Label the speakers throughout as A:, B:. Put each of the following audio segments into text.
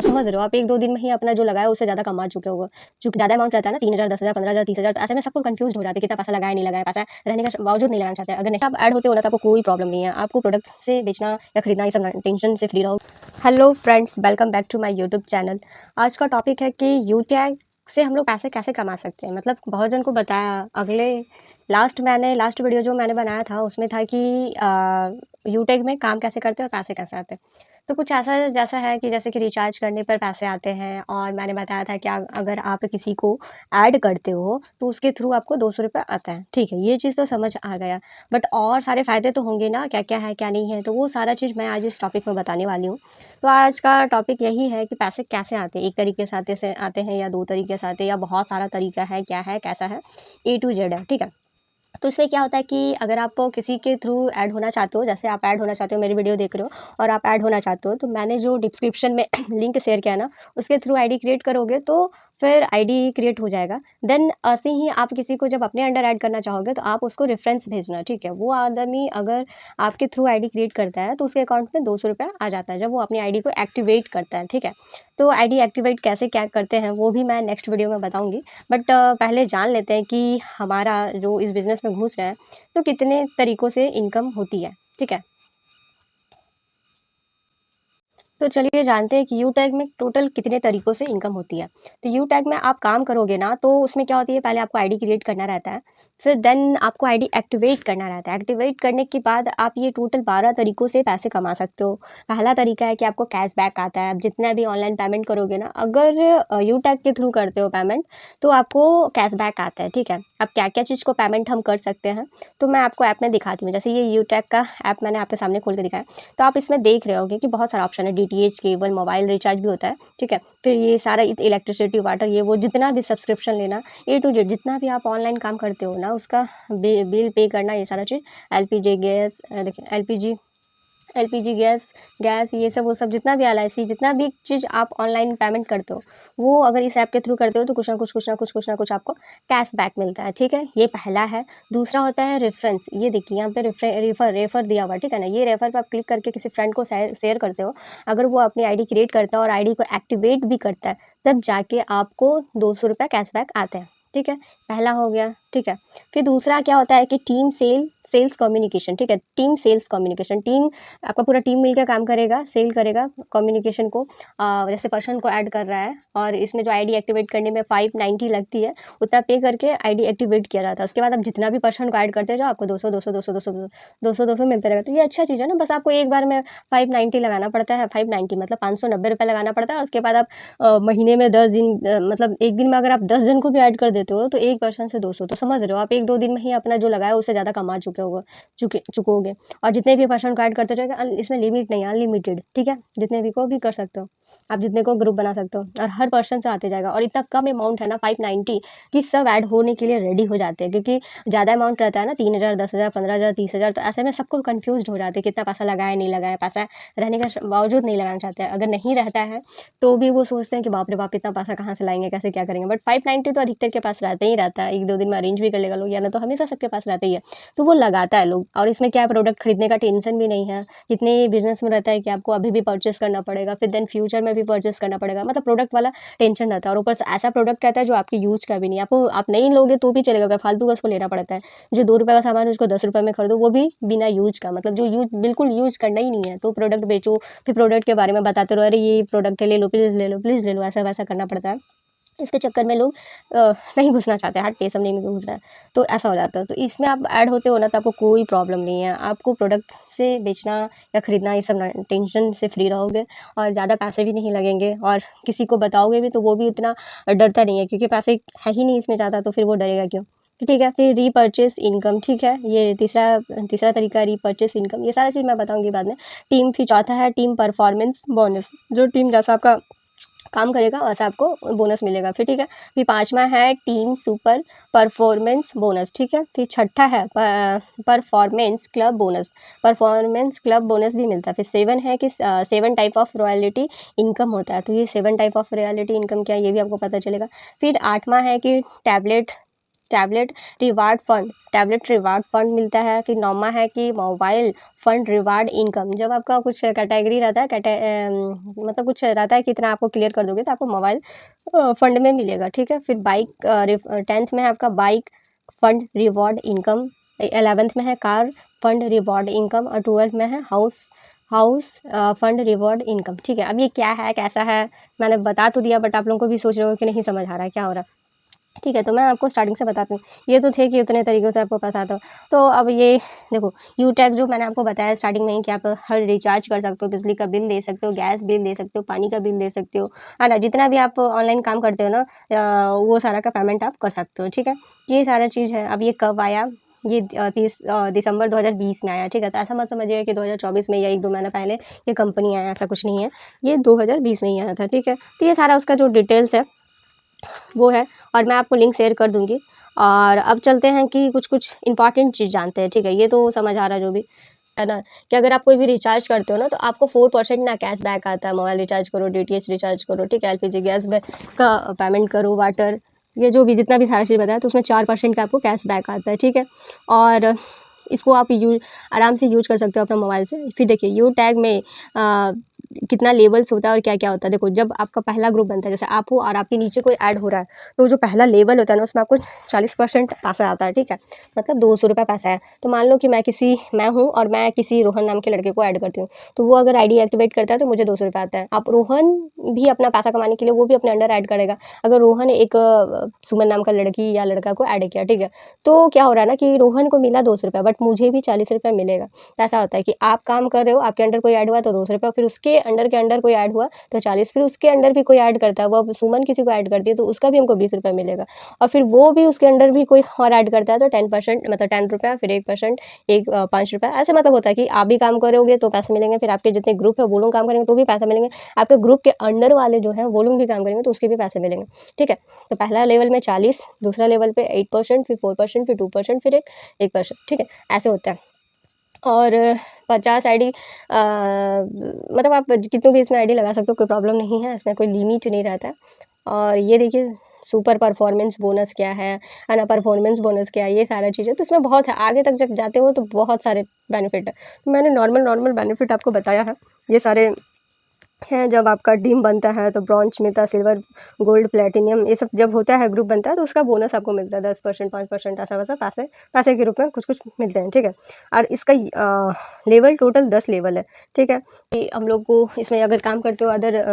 A: समझ रहे हो आप 1-2 दिन में ही अपना जो लगाया उससे ज़्यादा कमा चुके होगे। चूँकि ज़्यादा अमाउंट रहता है ना 3,000, 10,000, 15,000, 30,000 तो ऐसे में सबको कन्फ्यूज़्ड हो जाते हैं कितना पैसा लगाया, नहीं लगाया, पैसा रहने का बावजूद नहीं लगाना चाहते। अगर नहीं आप ऐड होते हो ना तो आपको कोई प्रॉब्लम नहीं है। आपको प्रोडक्ट से बेचना या खरीदना ये सब टेंशन से फ्री रहो। Hello friends, welcome back to my YouTube channel. आज का टॉपिक है कि यू टैग से हम लोग पैसे कैसे कमा सकते हैं। मतलब बहुत जन को बताया लास्ट वीडियो जो मैंने बनाया था उसमें था कि यू टैग में काम कैसे करते हैं और पैसे कैसे आते हैं। तो कुछ ऐसा जैसा है कि जैसे कि रिचार्ज करने पर पैसे आते हैं, और मैंने बताया था कि अगर आप किसी को ऐड करते हो तो उसके थ्रू आपको 200 रुपये आता है। ठीक है, ये चीज़ तो समझ आ गया, बट और सारे फ़ायदे तो होंगे ना, क्या क्या है क्या नहीं है, तो वो सारा चीज़ मैं आज इस टॉपिक में बताने वाली हूँ। तो आज का टॉपिक यही है कि पैसे कैसे आते हैं, एक तरीके से आते हैं या 2 तरीके से आते हैं या बहुत सारा तरीका है, क्या है कैसा है, A to Z है। ठीक है, तो इसमें क्या होता है कि अगर आप किसी के थ्रू ऐड होना चाहते हो, जैसे आप ऐड होना चाहते हो, मेरी वीडियो देख रहे हो और आप ऐड होना चाहते हो, तो मैंने जो डिस्क्रिप्शन में लिंक शेयर किया है ना, उसके थ्रू आईडी क्रिएट करोगे तो फिर आईडी क्रिएट हो जाएगा। देन ऐसे ही आप किसी को जब अपने अंडर ऐड करना चाहोगे तो आप उसको रेफरेंस भेजना। ठीक है, वो आदमी अगर आपके थ्रू आईडी क्रिएट करता है तो उसके अकाउंट में 200 रुपये आ जाता है जब वो अपनी आईडी को एक्टिवेट करता है। ठीक है, तो आईडी एक्टिवेट कैसे क्या करते हैं वो भी मैं नेक्स्ट वीडियो में बताऊँगी। बट पहले जान लेते हैं कि हमारा जो इस बिज़नेस में घुस रहा है तो कितने तरीक़ों से इनकम होती है। ठीक है, तो चलिए जानते हैं कि यू टैग में टोटल कितने तरीक़ों से इनकम होती है। तो यू टैग में आप काम करोगे ना तो उसमें क्या होती है, पहले आपको आईडी क्रिएट करना रहता है, फिर देन आपको आईडी एक्टिवेट करना रहता है। एक्टिवेट करने के बाद आप ये टोटल 12 तरीक़ों से पैसे कमा सकते हो। पहला तरीका है कि आपको कैशबैक आता है। आप जितना भी ऑनलाइन पेमेंट करोगे ना, अगर यू टैग के थ्रू करते हो पेमेंट तो आपको कैशबैक आता है। ठीक है, अब क्या-क्या चीज़ को पेमेंट हम कर सकते हैं, तो मैं आपको ऐप में दिखाती हूँ। जैसे ये यू टैग का ऐप मैंने आपके सामने खोल के दिखाया, तो आप इसमें देख रहे होंगे कि बहुत सारा ऑप्शन है, डीटीएच, केबल, मोबाइल रिचार्ज भी होता है। ठीक है, फिर ये सारा इलेक्ट्रिसिटी, वाटर, ये वो जितना भी सब्सक्रिप्शन लेना, A to Z जितना भी आप ऑनलाइन काम करते हो ना उसका बिल पे करना, ये सारा चीज़, एलपीजी गैस, देखिए एलपीजी गैस ये सब वो सब जितना भी एलआईसी जितना भी चीज़ आप ऑनलाइन पेमेंट करते हो, वो अगर इस ऐप के थ्रू करते हो तो कुछ आपको कैशबैक मिलता है। ठीक है, ये पहला है। दूसरा होता है रेफरेंस। ये देखिए यहाँ पे रेफर दिया हुआ है। ठीक है ना, ये रेफर पे आप क्लिक करके किसी फ्रेंड को शेयर करते हो, अगर वो अपनी आईडी क्रिएट करता है और आईडी को एक्टिवेट भी करता है, तब जाके आपको 200 रुपये कैशबैक आते हैं। ठीक है, पहला हो गया। ठीक है, फिर दूसरा क्या होता है कि सेल्स कम्युनिकेशन। ठीक है, टीम सेल्स कम्युनिकेशन, टीम आपका पूरा टीम मिलकर काम करेगा, सेल करेगा कम्युनिकेशन को। जैसे पर्सन को ऐड कर रहा है और इसमें जो आईडी एक्टिवेट करने में 590 लगती है, उतना पे करके आईडी एक्टिवेट किया जाता है। उसके बाद आप जितना भी पर्सन को ऐड करते जाओ, आपको 200 200 200 200 200 200 मिलता रहेगा। तो ये अच्छा चीज़ है ना, बस आपको एक बार में 590 लगाना पड़ता है। 590 मतलब 590 रुपये लगाना पड़ता है। उसके बाद आप महीने में 10 दिन, मतलब एक दिन में अगर आप 10 जन को भी ऐड कर देते हो तो एक पर्सन से 200, तो समझ रहे हो आप 1-2 दिन में ही अपना जो लगाया उससे ज़्यादा कमा चुकोगे। और जितने भी पर्सन को ऐड करते जाएगा, इसमें लिमिट नहीं है, अनलिमिटेड। ठीक है, जितने भी को भी कर सकते हो आप, जितने को ग्रुप बना सकते हो, और हर पर्सन से आते जाएगा। और इतना कम अमाउंट है ना 590 कि सब ऐड होने के लिए रेडी हो जाते हैं, क्योंकि ज़्यादा अमाउंट रहता है ना 3,000, 10,000, 15,000, 30,000, तो ऐसे में सबको कन्फ्यूज़्ड हो जाते हैं कितना पैसा लगाया नहीं लगाया, पैसा रहने का बावजूद नहीं लगाना चाहते हैं। अगर नहीं रहता है तो भी वो सोचते हैं कि बाप रे बाप, इतना पैसा कहाँ से लाएंगे, कैसे क्या करेंगे। बट 590 तो अधिकतर के पास रहता ही रहता है, 1-2 दिन में अरेंज भी कर लेगा लोग, या ना तो हमेशा सबके पास रहता ही है, तो वो लगाता है लोग। और इसमें क्या है, प्रोडक्ट खरीदने का टेंशन भी नहीं है। इतने बिजनेस में रहता है कि आपको अभी भी परचेस करना पड़ेगा, फिर देन फ्यूचर में भी परचेस करना पड़ेगा, मतलब प्रोडक्ट वाला टेंशन रहता है। और ऊपर से ऐसा प्रोडक्ट रहता है जो आपके यूज का भी नहीं, आपको आप नहीं लोगे तो भी चलेगा, फालतू का उसको लेना पड़ता है। जो 2 रुपये का सामान है उसको 10 रुपये में खरीदो, वो भी बिना यूज का, मतलब जो बिल्कुल यूज करना ही नहीं है, तो प्रोडक्ट बेचो, फिर प्रोडक्ट के बारे में बताते रहो, अरे ये प्रोडक्ट है, ले लो प्लीज़, ले लो प्लीज़, ले लो, ऐसा वैसा करना पड़ता है। इसके चक्कर में लोग नहीं घुसना चाहते, हट ये सब नहीं घुस रहा है, तो ऐसा हो जाता है। तो इसमें आप ऐड होते हो ना तो आपको कोई प्रॉब्लम नहीं है। आपको प्रोडक्ट से बेचना या खरीदना ये सब टेंशन से फ्री रहोगे, और ज़्यादा पैसे भी नहीं लगेंगे, और किसी को बताओगे भी तो वो भी इतना डरता नहीं है, क्योंकि पैसे है ही नहीं इसमें ज़्यादा, तो फिर वो डरेगा क्यों। तो ठीक है, फिर रीपर्चेस इनकम। ठीक है, ये तीसरा तरीका रीपर्चेस इनकम, ये सारा चीज़ मैं बताऊँगी बाद में। टीम, फिर चौथा है टीम परफॉर्मेंस बोनस, जो टीम जैसा आपका काम करेगा वैसा आपको बोनस मिलेगा। फिर ठीक है, फिर पाँचवा है टीम सुपर परफॉर्मेंस बोनस। ठीक है, फिर छठा है performance club bonus, performance club bonus भी मिलता है। फिर 7 है कि 7 टाइप ऑफ रॉयल्टी इनकम होता है, तो ये 7 टाइप ऑफ रॉयल्टी इनकम क्या है ये भी आपको पता चलेगा। फिर 8वां है कि टैबलेट टैबलेट रिवार्ड फंड मिलता है। फिर 9वां है कि मोबाइल फंड रिवार्ड इनकम। जब आपका कुछ कैटेगरी रहता है मतलब कुछ रहता है कि इतना आपको क्लियर कर दोगे तो आपको मोबाइल फंड में मिलेगा, ठीक है। फिर 10th में है आपका bike fund reward income. 11th में है कार फंड रिवॉर्ड इनकम। और 12th में है हाउस फंड रिवॉर्ड इनकम, ठीक है। अब ये क्या है, कैसा है, मैंने बता तो दिया, बट आप लोगों को भी सोच रहे हो कि नहीं समझ आ रहा है क्या हो रहा है, ठीक है। तो मैं आपको स्टार्टिंग से बताती हूँ। ये तो थे कि उतने तरीक़ों से आपको पैसा आता हो। तो अब ये देखो, यूटैग जो मैंने आपको बताया स्टार्टिंग में ही कि आप हर रिचार्ज कर सकते हो, बिजली का बिल दे सकते हो, गैस बिल दे सकते हो, पानी का बिल दे सकते हो, है ना। जितना भी आप ऑनलाइन काम करते हो ना, वो सारा का पेमेंट आप कर सकते हो, ठीक है। ये सारा चीज़ है। अब ये कब आया, ये 30 दिसंबर 2020 में आया, ठीक है। तो ऐसा मत समझिएगा कि 2024 में या 1-2 महीना पहले ये कंपनी आया, ऐसा कुछ नहीं है। ये 2020 में ही आया था, ठीक है। तो ये सारा उसका जो डिटेल्स है वो है, और मैं आपको लिंक शेयर कर दूँगी। और अब चलते हैं कि कुछ इंपॉर्टेंट चीज़ जानते हैं, ठीक है। ये तो समझ आ रहा है जो भी, है ना, कि अगर आप कोई भी रिचार्ज करते हो ना तो आपको 4% ना कैशबैक आता है। मोबाइल रिचार्ज करो, डीटीएच रिचार्ज करो, ठीक है, एलपीजी गैस का पेमेंट करो, वाटर, ये जो भी जितना भी सारा चीज़ बताया, तो उसमें 4% का आपको कैशबैक आता है, ठीक है। और इसको आप आराम से यूज कर सकते हो अपना मोबाइल से। फिर देखिए यू टैग में कितना लेवल्स होता है और क्या-क्या होता है। देखो, जब आपका पहला ग्रुप बनता है, जैसे आप हो और आपके नीचे कोई ऐड हो रहा है, तो जो पहला लेवल होता है ना, उसमें आपको 40% पैसा आता है, ठीक है। मतलब ₹200 पैसा है। तो मान लो कि मैं हूँ और मैं किसी रोहन नाम के लड़के को ऐड करती हूँ, तो वो अगर आईडी एक्टिवेट करता है तो मुझे ₹200 आता है। अब रोहन भी अपना पैसा कमाने के लिए वो भी अपने अंडर ऐड करेगा। अगर रोहन एक सुमन नाम का लड़की या लड़का को ऐड किया, ठीक है, तो क्या हो रहा है ना कि रोहन को मिला ₹200, बट मुझे भी ₹40 मिलेगा। तो ऐसा होता है कि आप काम कर रहे हो, आपके अंडर कोई ऐड हुआ तो ₹200, फिर उसके अंडर कोई ऐड हुआ तो 40, फिर उसके अंडर भी कोई ऐड करता है, वो अब सुमन किसी को ऐड करती है तो उसका भी हमको ₹20 मिलेगा। और फिर वो भी उसके अंडर भी कोई और ऐड करता है तो 10%, मतलब ₹10, फिर 1%, ₹5, ऐसे मतलब होता है कि आप भी काम करोगे तो पैसे मिलेंगे, फिर आपके जितने ग्रुप है वो लोग काम करेंगे तो भी पैसे मिलेंगे, आपके ग्रुप के अंडर वाले जो हैं वो लोग भी काम करेंगे तो उसके भी पैसे मिलेंगे, ठीक है। तो पहला लेवल में 40, दूसरा लेवल पे 8%, फिर 4%, फिर 2%, फिर 1%, ठीक है, ऐसे होता है। और 50 आईडी मतलब आप कितनी भी इसमें आईडी लगा सकते हो, कोई प्रॉब्लम नहीं है, इसमें कोई लिमिट नहीं रहता है। और ये देखिए सुपर परफॉर्मेंस बोनस क्या है ना, परफॉर्मेंस बोनस क्या है, ये सारा चीज़ें तो इसमें बहुत है। आगे तक जब जाते हो तो बहुत सारे बेनिफिट है। तो मैंने नॉर्मल बेनिफिट आपको बताया है, ये सारे हैं। जब आपका टीम बनता है तो ब्रॉन्ज मिलता है, सिल्वर, गोल्ड, प्लेटिनियम, ये सब जब होता है, ग्रुप बनता है, तो उसका बोनस आपको मिलता है 10%, 5%, ऐसा वैसा पैसे के रूप में कुछ मिलते हैं, ठीक है। और इसका लेवल टोटल 10 लेवल है, ठीक है। कि हम लोग को इसमें अगर काम करते हो अदर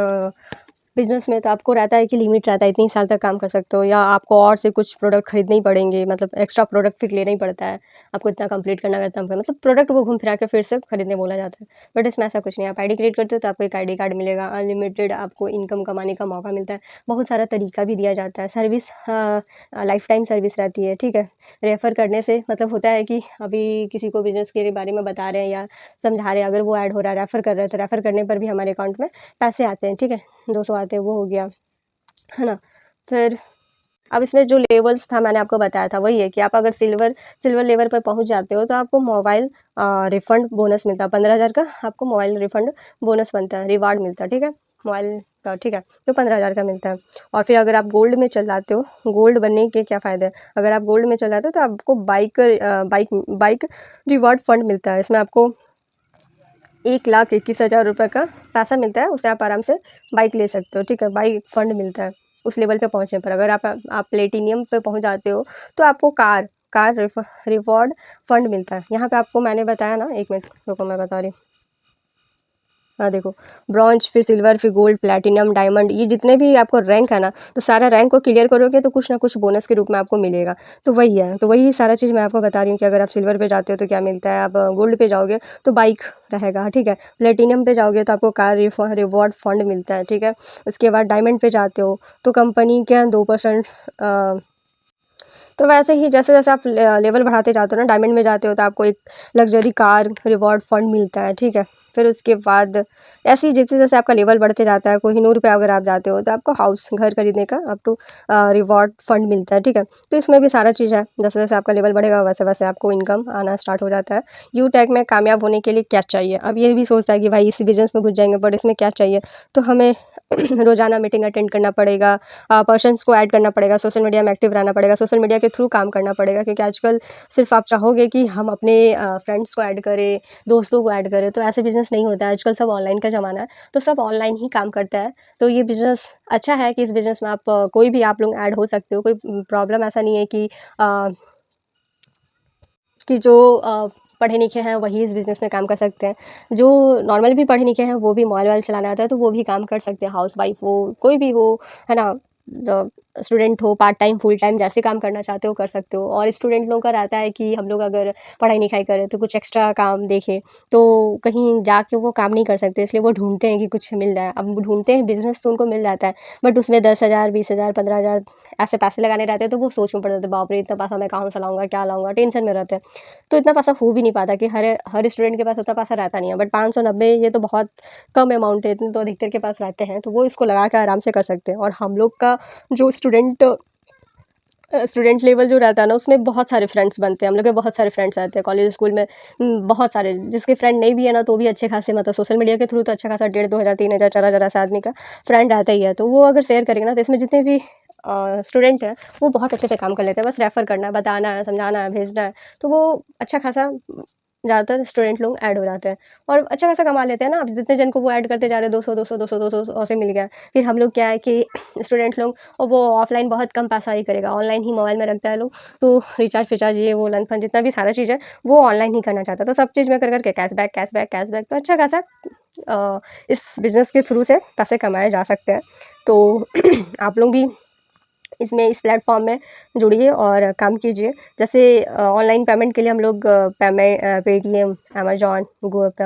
A: बिज़नेस में, तो आपको रहता है कि लिमिट रहता है, इतनी साल तक काम कर सकते हो, या आपको और से कुछ प्रोडक्ट खरीदने ही पड़ेंगे, मतलब एक्स्ट्रा प्रोडक्ट फिर लेना ही पड़ता है, आपको इतना कंप्लीट करना है, इतना मतलब प्रोडक्ट वो घूम फिरा के फिर से खरीदने बोला जाता है। बट इसमें ऐसा कुछ नहीं है, आप आईडी क्रिएट करते हो तो आपको एक आईडी कार्ड मिलेगा, अनलिमिटेड आपको इनकम कमाने का मौका मिलता है, बहुत सारा तरीका भी दिया जाता है, सर्विस लाइफ टाइम सर्विस रहती है, ठीक है। रेफ़र करने से मतलब होता है कि अभी किसी को बिज़नेस के बारे में बता रहे हैं या समझा रहे हैं, अगर वो ऐड हो रहा है, रेफ़र कर रहे हैं, तो रेफ़र करने पर भी हमारे अकाउंट में पैसे आते हैं, ठीक है, 200 आते हैं, वो हो गया, है ना। फिर अब इसमें जो लेवल्स था मैंने आपको बताया था, वही है कि आप अगर सिल्वर लेवल पर पहुंच जाते हो तो आपको मोबाइल रिफंड बोनस मिलता है, 15,000 का आपको मोबाइल रिफंड बोनस बनता है, रिवार्ड मिलता है, ठीक है, मोबाइल का, ठीक है, तो 15,000 का मिलता है। और फिर अगर आप गोल्ड में चल जाते हो, गोल्ड बनने के क्या फ़ायदे हैं, अगर आप गोल्ड में चल जाते हो तो आपको बाइक रिवार्ड फंड मिलता है। इसमें आपको 1,21,000 रुपये का पैसा मिलता है, उससे आप आराम से बाइक ले सकते हो, ठीक है, बाइक फंड मिलता है उस लेवल पे पहुंचने पर। अगर आप प्लेटिनियम पे पहुंच जाते हो तो आपको कार रिवॉर्ड फंड मिलता है। यहाँ पे आपको मैंने बताया ना, 1 मिनट रुको मैं बता रही हूँ। हाँ देखो, ब्रॉन्ज, फिर सिल्वर, फिर गोल्ड, प्लैटिनम, डायमंड, ये जितने भी आपको रैंक है ना, तो सारा रैंक को क्लियर करोगे तो कुछ ना कुछ बोनस के रूप में आपको मिलेगा। तो वही है, तो वही सारा चीज़ मैं आपको बता रही हूँ कि अगर आप सिल्वर पे जाते हो तो क्या मिलता है, आप गोल्ड पे जाओगे तो बाइक रहेगा, ठीक है, प्लेटिनम पे जाओगे तो आपको कार रिवॉर्ड फंड मिलता है, ठीक है। उसके बाद डायमंड पे जाते हो तो कंपनी के 2% तो वैसे ही जैसे-जैसे आप लेवल बढ़ाते जाते हो ना, डायमंड में जाते हो तो आपको एक लग्ज़री कार रिवॉर्ड फंड मिलता है, ठीक है। फिर उसके बाद ऐसे ही जैसे-जैसे आपका लेवल बढ़ते जाता है, कोहिनूर पे अगर आप जाते हो तो आपको हाउस घर खरीदने का अप टू रिवॉर्ड फंड मिलता है, ठीक है? तो इसमें भी सारा चीज़ है, जैसे-जैसे आपका लेवल बढ़ेगा वैसे-वैसे आपको इनकम आना स्टार्ट हो जाता है। यू टैग में कामयाब होने के लिए क्या चाहिए? अब ये भी सोचता है कि भाई इस बिज़नेस में घुस जाएँगे बट इसमें क्या चाहिए? तो हमें रोज़ाना मीटिंग अटेंड करना पड़ेगा, पर्सन्स को ऐड करना पड़ेगा, सोशल मीडिया में एक्टिव रहना पड़ेगा, सोशल मीडिया के थ्रू काम करना पड़ेगा, क्योंकि आजकल सिर्फ आप चाहोगे कि हम अपने फ्रेंड्स को ऐड करें, दोस्तों को ऐड करें, तो ऐसे बिज़नेस नहीं होता है। आजकल सब ऑनलाइन का ज़माना है, तो सब ऑनलाइन ही काम करता है। तो ये बिज़नेस अच्छा है कि इस बिज़नेस में आप कोई भी आप लोग ऐड हो सकते हो, कोई प्रॉब्लम ऐसा नहीं है अ, कि जो पढ़े लिखे हैं वही इस बिज़नेस में काम कर सकते हैं। जो नॉर्मल भी पढ़े लिखे हैं वो भी मोबाइल वोबाइल चलाना आता है तो वो भी काम कर सकते हैं, हाउसवाइफ़ हो, कोई भी हो, है ना? द स्टूडेंट हो, पार्ट टाइम, फुल टाइम जैसे काम करना चाहते हो कर सकते हो। और स्टूडेंट लोगों का रहता है कि हम लोग अगर पढ़ाई-लिखाई करें तो कुछ एक्स्ट्रा काम देखें, तो कहीं जाके वो काम नहीं कर सकते, इसलिए वो ढूँढते हैं कि कुछ मिल जाए। अब वो ढूँढते हैं बिज़नेस तो उनको मिल जाता है, बट उसमें 10,000, 20,000, 15,000 ऐसे पैसे लगाने रहते हैं, तो वो सोच में पड़ जाते हैं, बाप रे! इतना पैसा मैं कहाँ से लाऊँगा, क्या लाऊँगा? टेंशन में रहते हैं। तो इतना पैसा हो भी नहीं पाता कि हर स्टूडेंट के पास उतना पैसा रहता नहीं है, बट 590 ये तो बहुत कम अमाउंट है, इतने तो अधिकतर के पास रहते हैं, तो वो इसको लगा के आराम से कर सकते हैं। और हम लोग का जो स्टूडेंट लेवल जो रहता है ना, उसमें बहुत सारे फ्रेंड्स बनते हैं, हम लोग के बहुत सारे फ्रेंड्स रहते हैं कॉलेज स्कूल में। बहुत सारे, जिसके फ्रेंड नहीं भी है ना तो भी अच्छे खासे, मतलब सोशल मीडिया के थ्रू तो अच्छा खासा 1,500, 2,000, 3,000, 4,000 ऐसा आदमी का फ्रेंड रहता ही है। तो वो अगर शेयर करेंगे ना तो इसमें जितने भी स्टूडेंट हैं वो बहुत अच्छे से काम कर लेते हैं, बस रेफ़र करना है, बताना है, समझाना है, भेजना है, तो वो अच्छा खासा ज़्यादातर स्टूडेंट लोग ऐड हो जाते हैं और अच्छा खासा कमा लेते हैं ना। अब जितने जन को वो ऐड करते जा रहे हैं, 200, 200, 200, 200 ऐसे मिल गया। फिर हम लोग क्या है कि स्टूडेंट लोग, और वो ऑफलाइन बहुत कम पैसा ही करेगा, ऑनलाइन ही मोबाइल में रखता है लोग, तो रिचार्ज-फिचार्ज ये वो लन-फन जितना भी सारा चीज़ है, वो ऑनलाइन ही करना चाहता है। तो सब चीज़ में कर के कैशबैक, कैशबैक, कैशबैक, तो अच्छा खासा इस बिज़नेस के थ्रू से पैसे कमाए जा सकते हैं। तो आप लोग भी इसमें इस प्लेटफ़ॉर्म में जुड़िए और काम कीजिए। जैसे ऑनलाइन पेमेंट के लिए हम लोग पेटीएम, अमेज़न,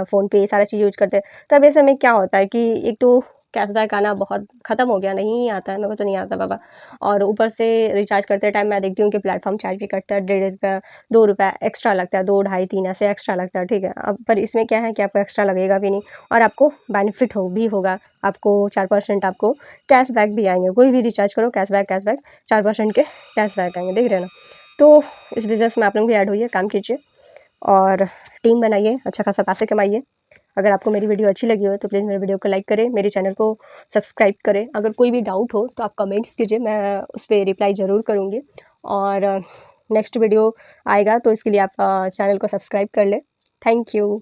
A: फ़ोनपे सारा चीज़ यूज़ करते हैं। तो अब ऐसे में क्या होता है कि एक तो कैशबैक आना बहुत ख़त्म हो गया, नहीं आता है, मेरे को तो नहीं आता बाबा। और ऊपर से रिचार्ज करते टाइम मैं देखती हूँ कि प्लेटफ़ॉर्म चार्ज भी कटता है, डेढ़ रुपया, ₹2 एक्स्ट्रा लगता है, 2, ढाई, 3 ऐसे एक्स्ट्रा लगता है, ठीक है। अब पर इसमें क्या है कि आपको एक्स्ट्रा लगेगा भी नहीं और आपको बेनिफिट भी होगा। आपको 4% आपको कैशबैक भी आएँगे। कोई भी रिचार्ज करो, कैशबैक कैशबैक 4% के कैशबैक आएँगे, देख रहे हैं ना? तो इस बिज़नेस में आप लोग भी ऐड होइए, काम कीजिए और टीम बनाइए, अच्छा खासा पैसे कमाइए। अगर आपको मेरी वीडियो अच्छी लगी हो तो प्लीज़ मेरे वीडियो को लाइक करें, मेरे चैनल को सब्सक्राइब करें। अगर कोई भी डाउट हो तो आप कमेंट्स कीजिए, मैं उस पे रिप्लाई ज़रूर करूँगी। और नेक्स्ट वीडियो आएगा तो इसके लिए आप चैनल को सब्सक्राइब कर लें। Thank you.